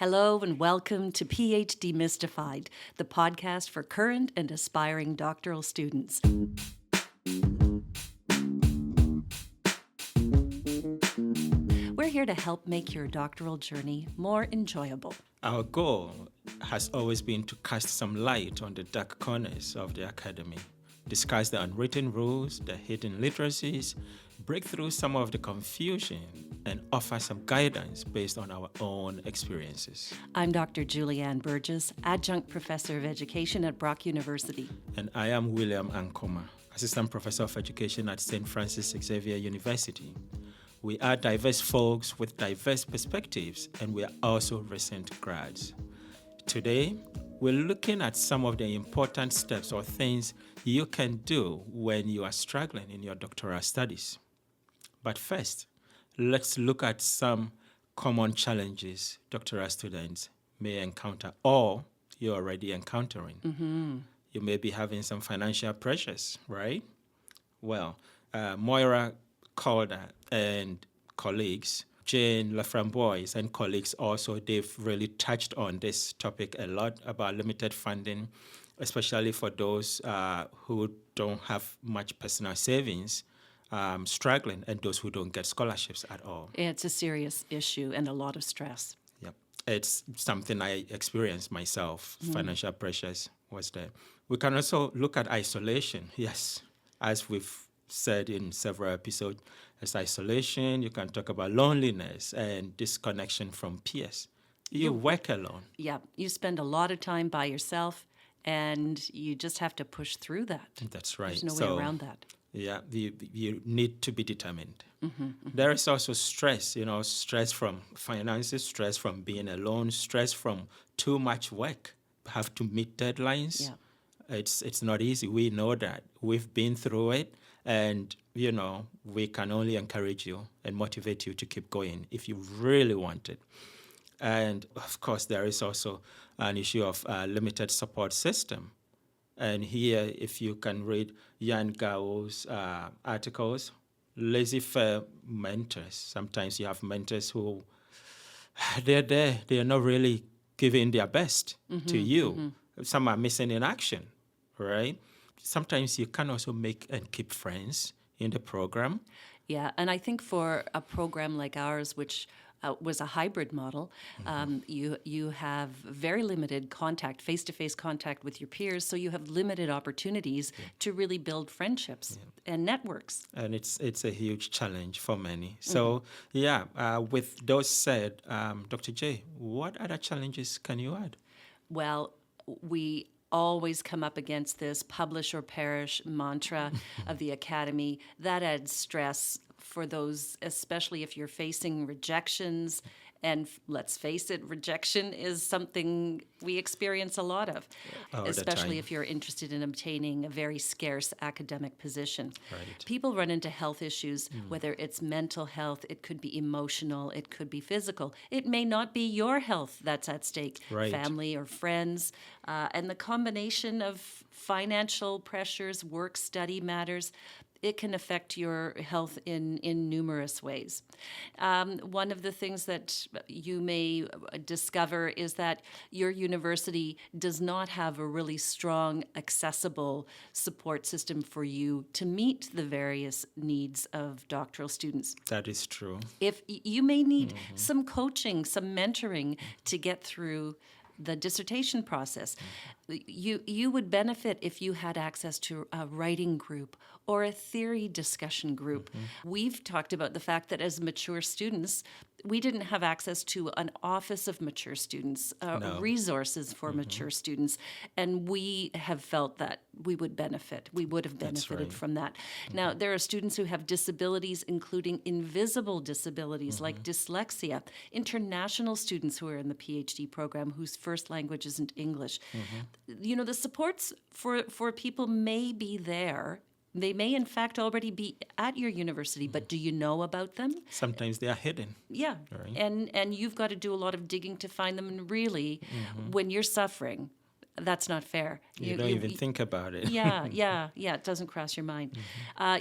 Hello and welcome to PhDemystified, the podcast for current and aspiring doctoral students. We're here to help make your doctoral journey more enjoyable. Our goal has always been to cast some light on the dark corners of the academy, discuss the unwritten rules, the hidden literacies, break through some of the confusion, and offer some guidance based on our own experiences. I'm Dr. Julianne Burgess, Adjunct Professor of Education at Brock University. And I am William Ankoma, Assistant Professor of Education at St. Francis Xavier University. We are diverse folks with diverse perspectives, and we are also recent grads. Today, we're looking at some of the important steps or things you can do when you are struggling in your doctoral studies. But first, let's look at some common challenges doctoral students may encounter or you're already encountering. Mm-hmm. You may be having some financial pressures, right? Well, Moira Calder and colleagues, Jane Laframboise and colleagues also, they've really touched on this topic a lot about limited funding, especially for those who don't have much personal savings, struggling, and those who don't get scholarships at all. It's a serious issue and a lot of stress. Yep. It's something I experienced myself. Financial pressures was there. We can also look at isolation. Yes, as we've said in several episodes, as isolation, you can talk about loneliness and disconnection from peers. You work alone. Yeah, you spend a lot of time by yourself, and you just have to push through that. That's right. There's no way around that. Yeah, you need to be determined. Mm-hmm. There is also stress, stress from finances, stress from being alone, stress from too much work. Have to meet deadlines. Yeah. It's not easy. We know that. We've been through it, and, we can only encourage you and motivate you to keep going if you really want it. And, of course, there is also an issue of limited support system. And here, if you can read Yan Gao's articles, laissez-faire mentors. Sometimes you have mentors who, they're there. They're not really giving their best to you. Mm-hmm. Some are missing in action, right? Sometimes you can also make and keep friends in the program. Yeah, and I think for a program like ours, which was a hybrid model, you have very limited contact, face-to-face contact with your peers, so you have limited opportunities to really build friendships and networks. And it's a huge challenge for many. So, with those said, Dr. J, what other challenges can you add? Well, we always come up against this publish or perish mantra of the academy. That adds stress for those, especially if you're facing rejections. And let's face it, rejection is something we experience a lot of, especially if you're interested in obtaining a very scarce academic position. Right. People run into health issues, whether it's mental health, it could be emotional, it could be physical. It may not be your health that's at stake, family or friends. And the combination of financial pressures, work, study matters, it can affect your health in numerous ways. One of the things that you may discover is that your university does not have a really strong, accessible support system for you to meet the various needs of doctoral students. That is true. If you may need some coaching, some mentoring to get through the dissertation process. You would benefit if you had access to a writing group or a theory discussion group. We've talked about the fact that as mature students, we didn't have access to an office of mature students, resources for mature students, and we have felt that we would have benefited from that. Now, there are students who have disabilities, including invisible disabilities like dyslexia, international students who are in the PhD program whose first language isn't English. The supports for people may be there. They may, in fact, already be at your university, but do you know about them? Sometimes they are hidden. Yeah, right. And you've got to do a lot of digging to find them. And really, when you're suffering, that's not fair. You don't even think about it. Yeah. It doesn't cross your mind.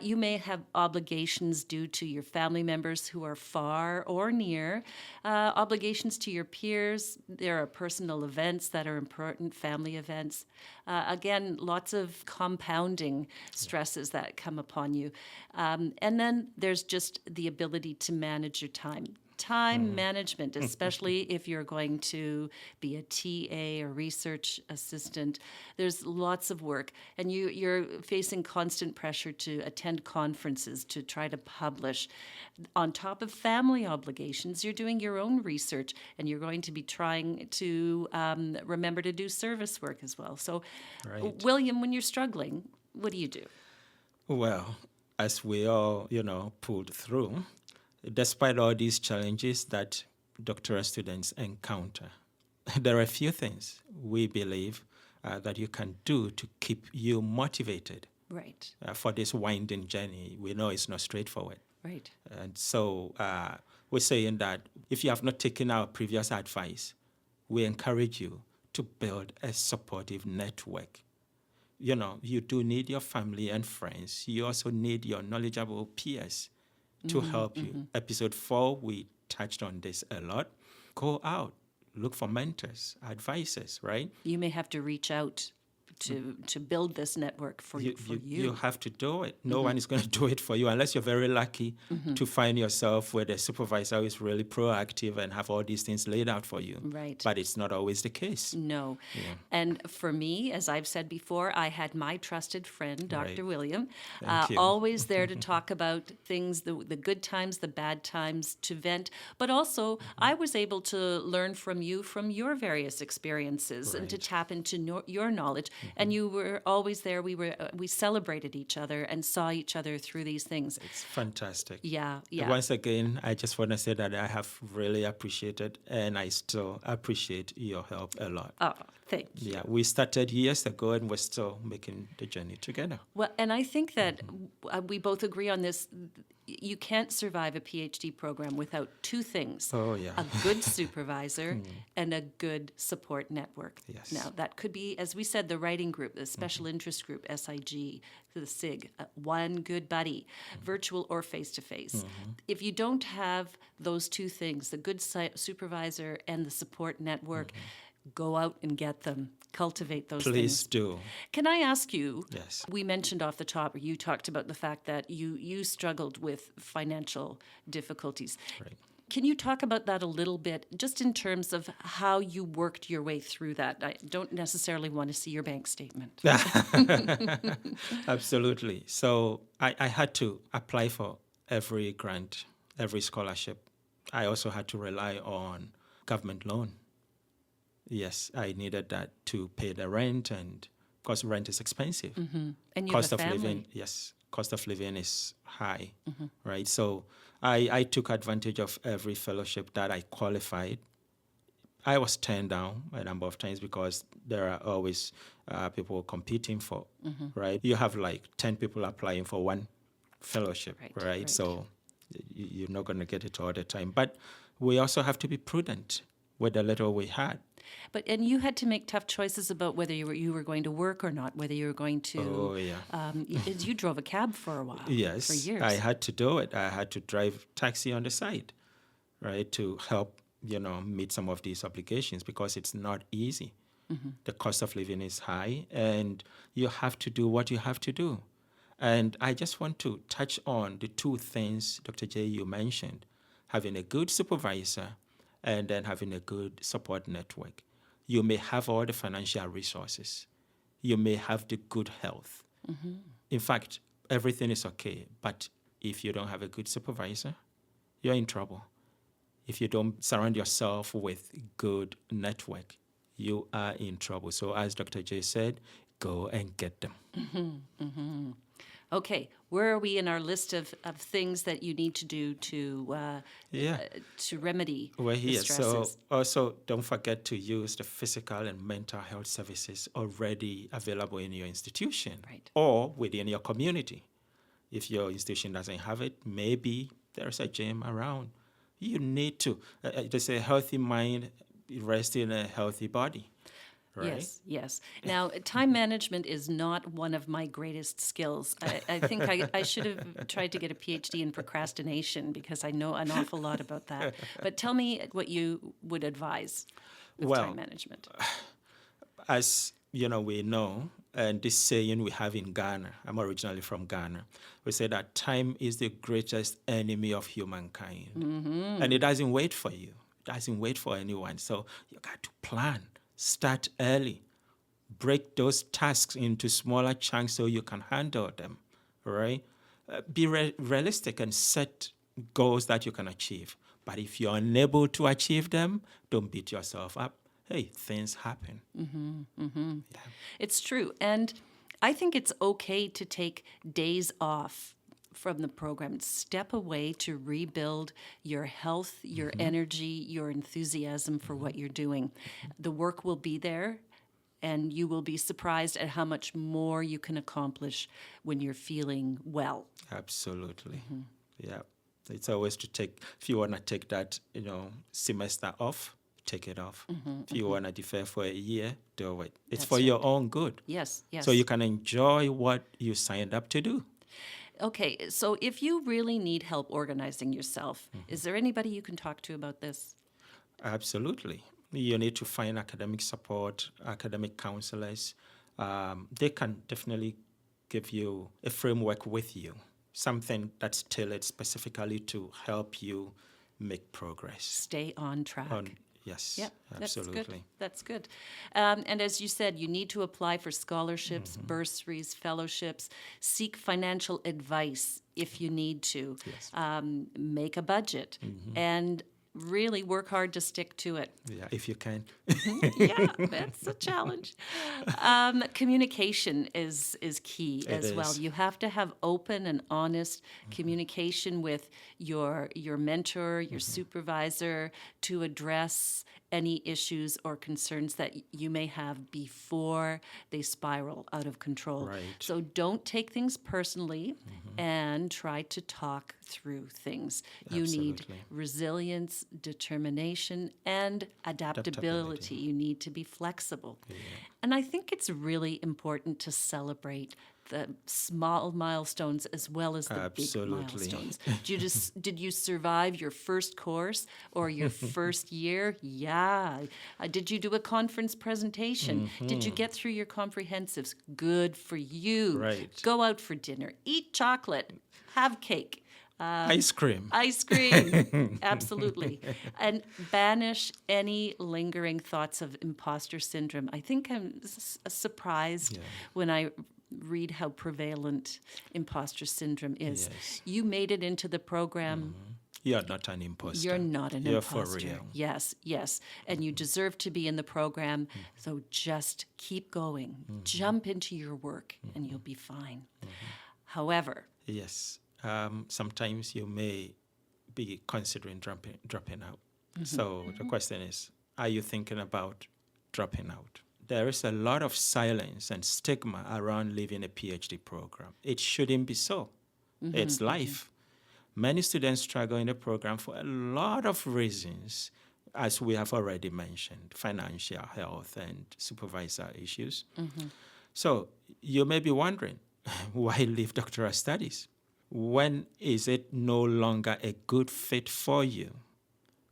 You may have obligations due to your family members who are far or near, obligations to your peers. There are personal events that are important, family events. Again, lots of compounding stresses that come upon you. And then there's just the ability to manage your time. Time management, especially if you're going to be a TA or research assistant. There's lots of work, and you're facing constant pressure to attend conferences, to try to publish. On top of family obligations, you're doing your own research, and you're going to be trying to remember to do service work as well. So, Right. William, when you're struggling, what do you do? Well, as we all, pulled through, despite all these challenges that doctoral students encounter, there are a few things we believe that you can do to keep you motivated Right, for this winding journey. We know it's not straightforward. right. And so we're saying that if you have not taken our previous advice, we encourage you to build a supportive network. You do need your family and friends. You also need your knowledgeable peers to help you. Episode 4, we touched on this a lot. Go out, look for mentors, advisors, right? You may have to reach out to build this network for you. You have to do it. No one is going to do it for you unless you're very lucky to find yourself with a supervisor who is really proactive and have all these things laid out for you. Right. But it's not always the case. No. And for me, as I've said before, I had my trusted friend, Dr. Right. William, Thank you. always there to talk about things, the good times, the bad times, to vent. But also, I was able to learn from you, from your various experiences, and to Right. tap into your knowledge. And you were always there. We celebrated each other and saw each other through these things. It's fantastic. Yeah. Once again, I just want to say that I have really appreciated and I still appreciate your help a lot. Oh, thank you. Yeah, we started years ago and we're still making the journey together. Well, and I think that we both agree on this. You can't survive a PhD program without two things. Oh, yeah. A good supervisor and a good support network. Yes. Now, that could be, as we said, the writing group, the special interest group, SIG, the SIG, one good buddy, virtual or face-to-face. If you don't have those two things, the good supervisor and the support network, go out and get them. Cultivate those Please things. do. Can I ask you? Yes. We mentioned off the top, or you talked about the fact that you struggled with financial difficulties. Right. Can you talk about that a little bit, just in terms of how you worked your way through that? I don't necessarily want to see your bank statement. Absolutely. So I had to apply for every grant, every scholarship. I also had to rely on government loan. Yes, I needed that to pay the rent, and because rent is expensive. And you Cost have of a family. living, yes, cost of living is high, right? So I took advantage of every fellowship that I qualified. I was turned down a number of times because there are always people competing for, right? You have like 10 people applying for one fellowship, right? So you're not going to get it all the time. But we also have to be prudent with the little we had. And you had to make tough choices about whether you were going to work or not, whether you were going to. Oh, yeah. You drove a cab for a while. Yes, For years. I had to do it. I had to drive taxi on the side, right, to help, meet some of these obligations because it's not easy. The cost of living is high, and you have to do what you have to do. And I just want to touch on the two things, Dr. J, you mentioned, having a good supervisor and then having a good support network. You may have all the financial resources. You may have the good health. In fact, everything is okay. But if you don't have a good supervisor, you're in trouble. If you don't surround yourself with good network, you are in trouble. So as Dr. J said, go and get them. Okay, where are we in our list of things that you need to do to remedy We're the here. So stresses? also don't forget to use the physical and mental health services already available in your institution Right. or within your community. If your institution doesn't have it, maybe there's a gym around. You need to. There's a healthy mind rests in a healthy body. right? Yes, yes. Now, time management is not one of my greatest skills. I think I should have tried to get a PhD in procrastination because I know an awful lot about that. But tell me what you would advise with time Well, management. as you know, we know, and this saying we have in Ghana, I'm originally from Ghana, we say that time is the greatest enemy of humankind. And it doesn't wait for you, it doesn't wait for anyone. So you got to plan, start early, break those tasks into smaller chunks so you can handle them, right? Be realistic and set goals that you can achieve. But if you're unable to achieve them, don't beat yourself up. Hey, things happen. Yeah. It's true. And I think it's okay to take days off from the program. Step away to rebuild your health, your energy, your enthusiasm for what you're doing. The work will be there, and you will be surprised at how much more you can accomplish when you're feeling well. Absolutely. Yeah. It's always to take, if you want to take that, semester off, take it off. If you want to defer for a year, do it. It's That's for your own good. Yes, yes. So you can enjoy what you signed up to do. Okay, so if you really need help organizing yourself, is there anybody you can talk to about this? Absolutely. You need to find academic support, academic counselors. They can definitely give you a framework with you, something that's tailored specifically to help you make progress. Stay on track. Yes, Yeah, absolutely. that's good. That's good. And as you said, you need to apply for scholarships, bursaries, fellowships, seek financial advice if you need to, Yes. make a budget, and really work hard to stick to it. Yeah, if you can. Yeah, that's a challenge. Communication is key as well. is. You have to have open and honest communication with your mentor, your supervisor, to address any issues or concerns that you may have before they spiral out of control. Right. So don't take things personally and try to talk through things. You need Absolutely. resilience, determination, and adaptability. You need to be flexible. And I think it's really important to celebrate the small milestones as well as the Absolutely. big milestones. Did you survive your first course or your first year? Yeah. Did you do a conference presentation? Did you get through your comprehensives? Good for you. Right. Go out for dinner. Eat chocolate. Have cake. Ice cream. Ice cream, absolutely. And banish any lingering thoughts of imposter syndrome. I think I'm surprised when I read how prevalent imposter syndrome is. Yes. You made it into the program. You're not an imposter. You're not an You're imposter. for real. Yes, yes. And you deserve to be in the program. So just keep going. Jump into your work and you'll be fine. However, Yes. Sometimes you may be considering dropping out. So the question is, are you thinking about dropping out? There is a lot of silence and stigma around leaving a PhD program. It shouldn't be so. It's life. Many students struggle in the program for a lot of reasons, as we have already mentioned, financial, health, and supervisor issues. So you may be wondering, why leave doctoral studies? When is it no longer a good fit for you?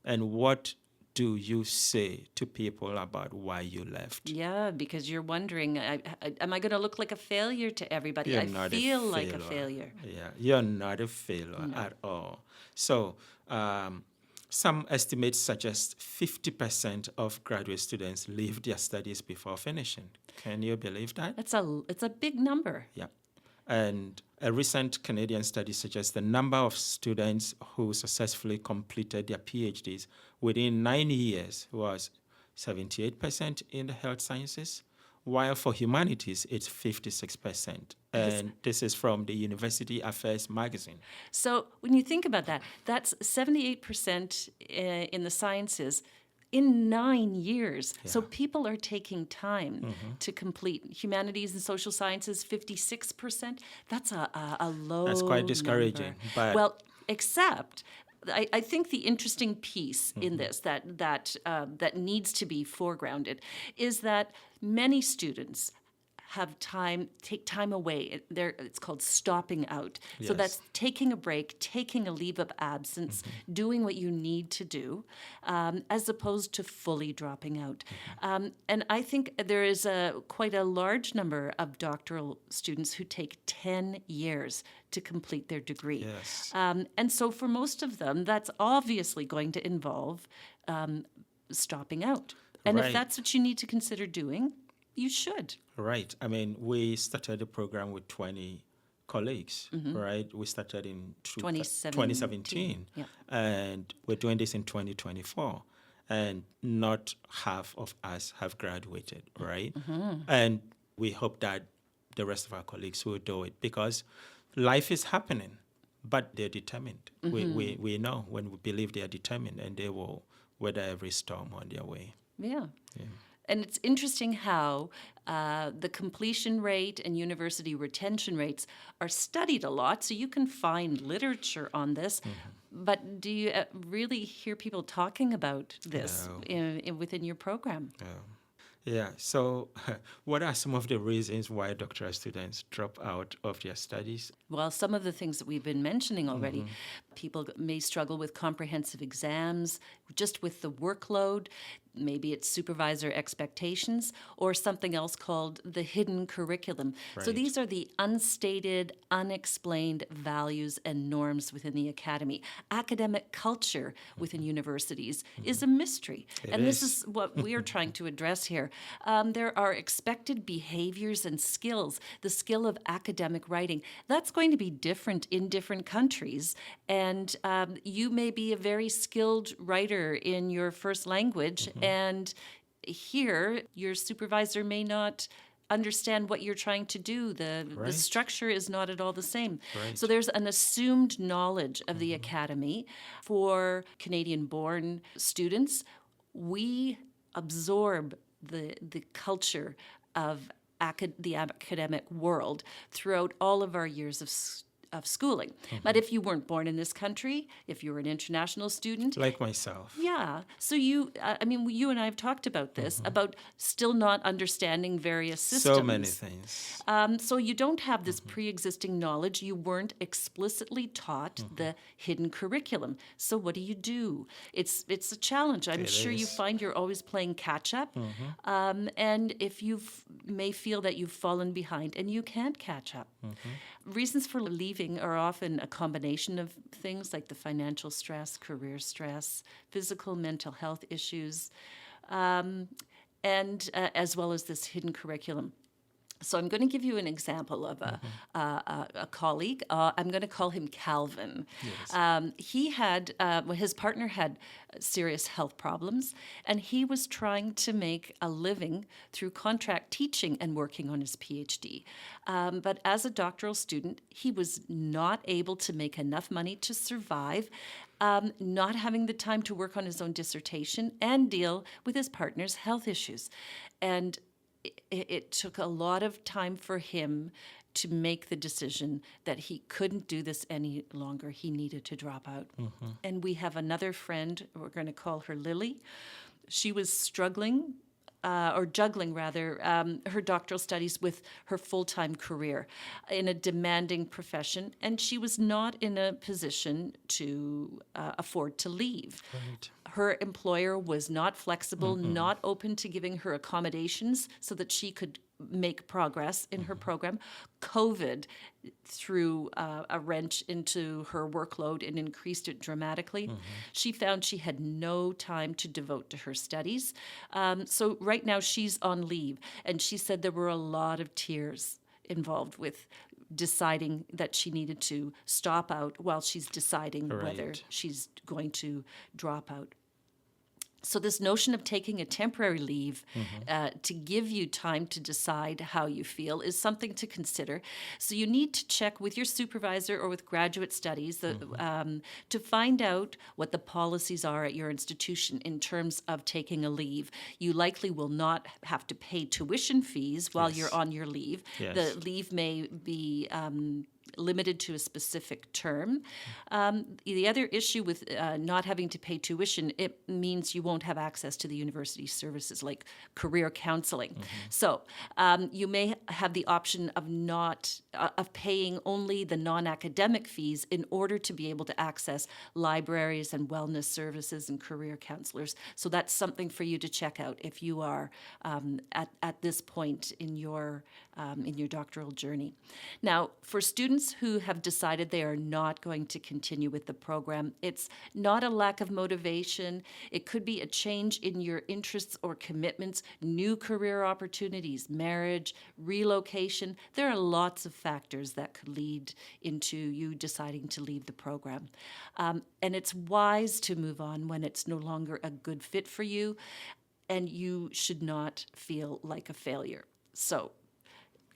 And what do you say to people about why you left? yeah, because you're wondering, am I going to look like a failure to everybody? You're I not feel like a failure. Yeah, you're not a failure at all. So some estimates suggest 50% of graduate students leave their studies before finishing. Can you believe that? It's a big number. Yeah. And a recent Canadian study suggests the number of students who successfully completed their PhDs within 9 years was 78% in the health sciences, while for humanities, it's 56%. And this is from the University Affairs magazine. So when you think about that, that's 78% in the sciences in 9 years. So people are taking time to complete. Humanities and social sciences, 56%. That's a low That's quite discouraging. number. But Well, except I think the interesting piece in this that needs to be foregrounded is that many students take time away. It's called stopping out. So Yes. that's taking a break, taking a leave of absence, doing what you need to do, as opposed to fully dropping out. And I think there is quite a large number of doctoral students who take 10 years to complete their degree. Yes. And so for most of them, that's obviously going to involve stopping out. And if Right. that's what you need to consider doing, you should. Right. I mean, we started the program with 20 colleagues, right? We started in 2017. Yeah. And we're doing this in 2024. And not half of us have graduated, right? And we hope that the rest of our colleagues will do it because life is happening, but they're determined. We know when we believe they are determined and they will weather every storm on their way. Yeah. And it's interesting how the completion rate and university retention rates are studied a lot, so you can find literature on this. But do you really hear people talking about this within your program? Yeah. So, what are some of the reasons why doctoral students drop out of their studies? Well, some of the things that we've been mentioning already, people may struggle with comprehensive exams, just with the workload. Maybe it's supervisor expectations or something else called the hidden curriculum. So Right. these are the unstated, unexplained values and norms within the academy. Academic culture within universities is a mystery. And this is what we are trying to address here. There are expected behaviors and skills. The skill of academic writing, that's going to be different in different countries. And you may be a very skilled writer in your first language, and here your supervisor may not understand what you're trying to do. The Right. structure is not at all the same. Right. So there's an assumed knowledge of the academy. For Canadian-born students, we absorb the culture of the academic world throughout all of our years of schooling. But if you weren't born in this country, if you were an international student, Like myself. yeah. So you and I have talked about this, about still not understanding various systems. So many things. So you don't have this pre-existing knowledge. You weren't explicitly taught the hidden curriculum. So what do? It's a challenge. I'm It sure you is. find you're always playing catch up. And if you may feel that you've fallen behind and you can't catch up. Reasons for leaving are often a combination of things like the financial stress, career stress, physical, mental health issues, and as well as this hidden curriculum. So I'm going to give you an example of a colleague. I'm going to call him Calvin. Yes. He had, his partner had serious health problems, and he was trying to make a living through contract teaching and working on his PhD. But as a doctoral student, he was not able to make enough money to survive, not having the time to work on his own dissertation and deal with his partner's health issues. And it took a lot of time for him to make the decision that he couldn't do this any longer. He needed to drop out. And we have another friend, we're going to call her Lily. She was struggling, or juggling rather, her doctoral studies with her full-time career in a demanding profession, and she was not in a position to afford to leave. Right. Her employer was not flexible, not open to giving her accommodations so that she could make progress in her program. COVID threw a wrench into her workload and increased it dramatically. She found she had no time to devote to her studies. So right now she's on leave, and she said there were a lot of tears involved with deciding that she needed to stop out while she's deciding whether Right. she's going to drop out. So this notion of taking a temporary leave to give you time to decide how you feel is something to consider. So you need to check with your supervisor or with graduate studies to find out what the policies are at your institution in terms of taking a leave. You likely will not have to pay tuition fees while Yes. you're on your leave. Yes. The leave may be limited to a specific term. The other issue with not having to pay tuition, it means you won't have access to the university services like career counseling. So you may have the option of paying only the non-academic fees in order to be able to access libraries and wellness services and career counselors. So that's something for you to check out if you are at this point in your doctoral journey. Now, for students who have decided they are not going to continue with the program, it's not a lack of motivation. It could be a change in your interests or commitments, new career opportunities, marriage, relocation. There are lots of factors that could lead into you deciding to leave the program. And it's wise to move on when it's no longer a good fit for you, and you should not feel like a failure. So,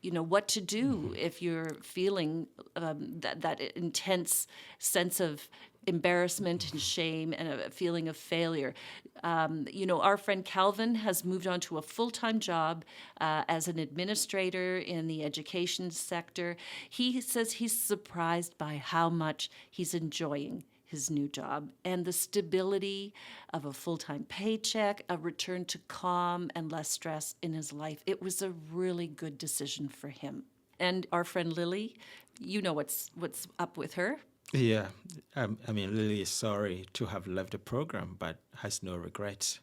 what to do if you're feeling that intense sense of embarrassment and shame and a feeling of failure. Our friend Calvin has moved on to a full-time job as an administrator in the education sector. He says he's surprised by how much he's enjoying his new job and the stability of a full-time paycheck, a return to calm and less stress in his life. It was a really good decision for him. And our friend Lily, what's up with her. Yeah, Lily is sorry to have left the program, but has no regrets.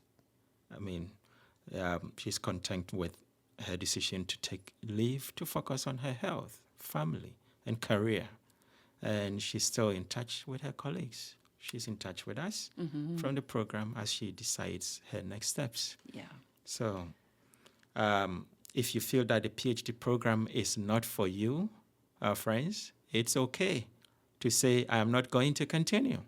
She's content with her decision to take leave to focus on her health, family, and career. And she's still in touch with her colleagues. She's in touch with us from the program as she decides her next steps. Yeah. So if you feel that the PhD program is not for you, our friends, it's okay to say, I'm not going to continue.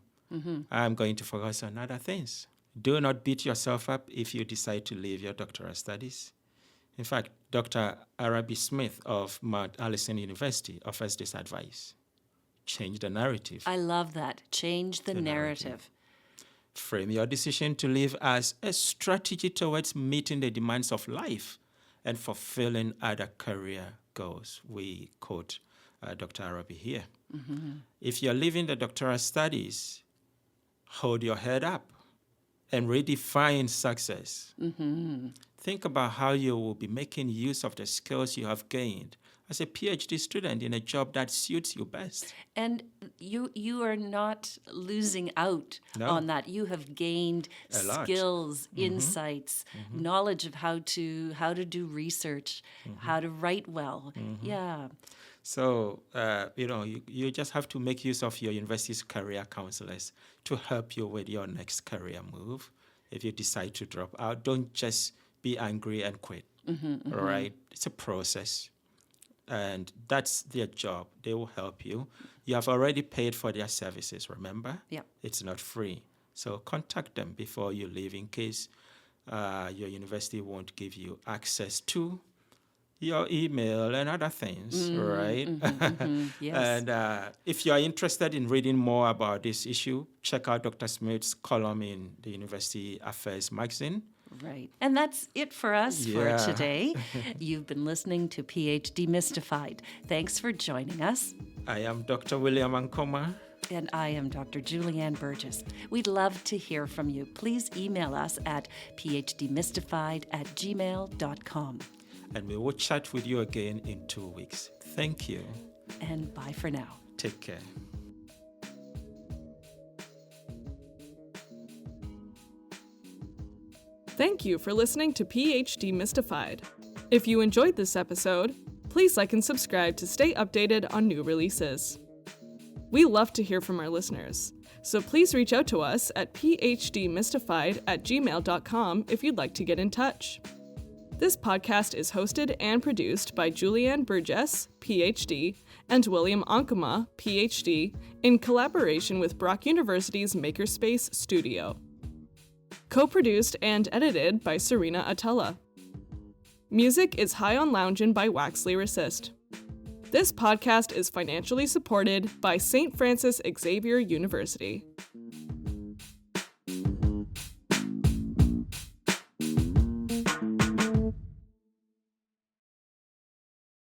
I'm going to focus on other things. Do not beat yourself up if you decide to leave your doctoral studies. In fact, Dr. Arabi Smith of Mount Allison University offers this advice. Change the narrative. I love that. Change the narrative. Frame your decision to leave as a strategy towards meeting the demands of life and fulfilling other career goals. We quote Dr. Arabi here. If you're leaving the doctoral studies, hold your head up and redefine success. Think about how you will be making use of the skills you have gained as a PhD student in a job that suits you best. And you are not losing out on that. You have gained skills, insights, knowledge of how to do research, how to write well. Yeah. So, you just have to make use of your university's career counselors to help you with your next career move. If you decide to drop out, don't just be angry and quit. All right? It's a process. And that's their job. They will help you. You have already paid for their services, remember? Yeah. It's not free. So contact them before you leave in case your university won't give you access to your email and other things, right? Yes. And if you are interested in reading more about this issue, check out Dr. Smith's column in the University Affairs magazine. Right. And that's it for us for today. You've been listening to PhDemystified. Thanks for joining us. I am Dr. William Ankoma. And I am Dr. Julianne Burgess. We'd love to hear from you. Please email us at PhDemystified@gmail.com. And we will chat with you again in 2 weeks. Thank you. And bye for now. Take care. Thank you for listening to PhDemystified. If you enjoyed this episode, please like and subscribe to stay updated on new releases. We love to hear from our listeners, so please reach out to us at PhDemystified@gmail.com if you'd like to get in touch. This podcast is hosted and produced by Julianne Burgess, PhD, and William Ankoma, PhD, in collaboration with Brock University's Makerspace Studio. Co-produced and edited by Serena Atella. Music is High on Loungin' by Wax Lyricist. This podcast is financially supported by St. Francis Xavier University.